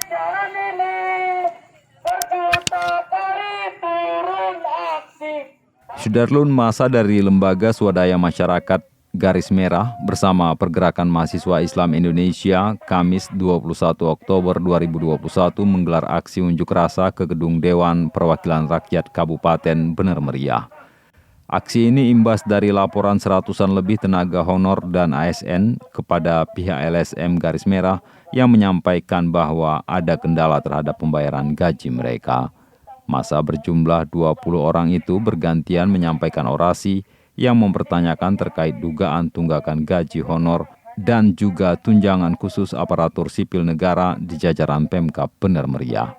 jalan ini berkata kali turun aksi. Sudarlun, masa dari Lembaga Swadaya Masyarakat Garis Merah bersama Pergerakan Mahasiswa Islam Indonesia Kamis 21 Oktober 2021 menggelar aksi unjuk rasa ke Gedung Dewan Perwakilan Rakyat Kabupaten Bener Meriah. Aksi ini imbas dari laporan seratusan lebih tenaga honor dan ASN kepada pihak LSM Garis Merah yang menyampaikan bahwa ada kendala terhadap pembayaran gaji mereka. Masa berjumlah 20 orang itu bergantian menyampaikan orasi yang mempertanyakan terkait dugaan tunggakan gaji honor dan juga tunjangan khusus aparatur sipil negara di jajaran Pemkab Bener Meriah.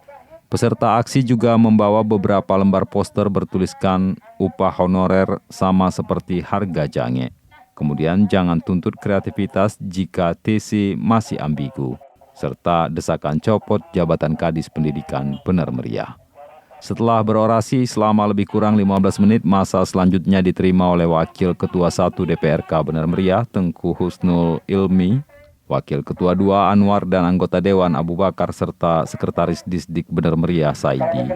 Peserta aksi juga membawa beberapa lembar poster bertuliskan upah honorer sama seperti harga jange. Kemudian jangan tuntut kreativitas jika TC masih ambigu, serta desakan copot jabatan Kadis Pendidikan Bener Meriah. Setelah berorasi selama lebih kurang 15 menit, masa selanjutnya diterima oleh Wakil Ketua 1 DPRK Bener Meriah, Tengku Husnul Ilmi, Wakil Ketua 2 Anwar dan anggota Dewan Abu Bakar, serta Sekretaris Disdik Bener Meriah Saidi.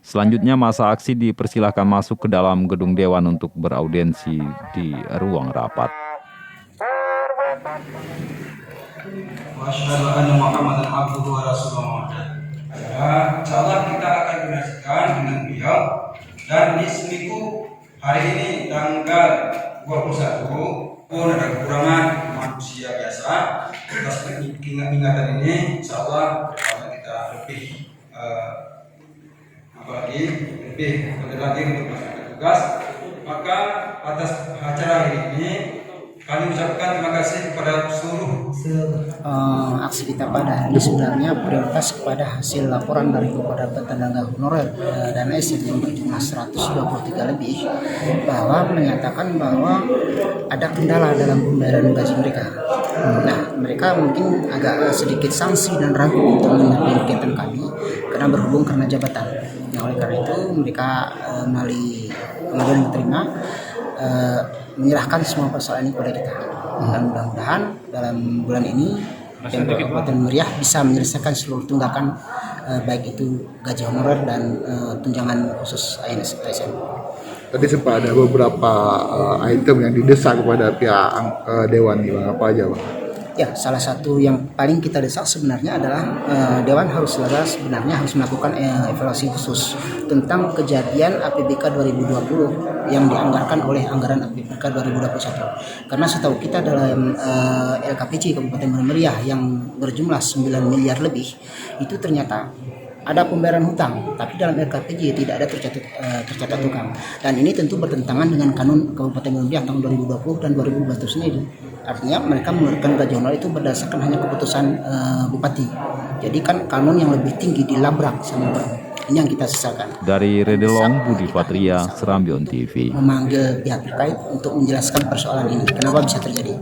Selanjutnya masa aksi dipersilahkan masuk ke dalam gedung Dewan untuk beraudiensi di ruang rapat. Wasyhadu anna Muhammadan abduhu wa rasuluh. Insyaallah kita akan menyaksikan dengan beliau, dan di seminggu hari ini tanggal 21 pun ada kekurangan manusia biasa. Atas ingatan ini insyaallah kita lebih lebih lagi untuk melaksanakan tugas. Maka atas acara hari ini kami ucapkan terima kasih kepada seluruh aksi kita pada hari ini sebenarnya prioritas kepada hasil laporan dari beberapa tenaga honorer dan ASN yang berjumlah 123 lebih, bahwa menyatakan bahwa ada kendala dalam pembayaran gaji mereka. Nah, mereka mungkin agak sedikit sanksi dan ragu untuk menerima kegiatan kami karena jabatan. Nah, oleh karena itu mereka melalui pengadilan diterima menyerahkan semua persoalan ini kepada kita. Dan mudah-mudahan dalam bulan ini Kabupaten Meriah bisa menyelesaikan seluruh tunggakan, baik itu gaji honorer dan tunjangan khusus ASN. Tadi sempat ada beberapa item yang didesak kepada pihak Dewan, apa aja, Bang? Ya, salah satu yang paling kita desak sebenarnya adalah Dewan harus melakukan evaluasi khusus tentang kejadian APBK 2020 yang dianggarkan oleh anggaran APBK 2021. Karena setahu kita dalam LKPJ Kabupaten Bener Meriah yang berjumlah 9 miliar lebih, itu ternyata ada pembayaran hutang, tapi dalam LKPJ tidak ada tercatat hutang. Dan ini tentu bertentangan dengan kanun Kabupaten Bener Meriah tahun 2020 dan 2021 sendiri. Artinya mereka mengeluarkan gaji honorer itu berdasarkan hanya keputusan bupati. Jadi kan kanun yang lebih tinggi dilabrak sama Bapak. Ini yang kita sesalkan. Dari Redelong, Budi Patria, Serambion TV. Memanggil pihak terkait untuk menjelaskan persoalan ini, kenapa bisa terjadi.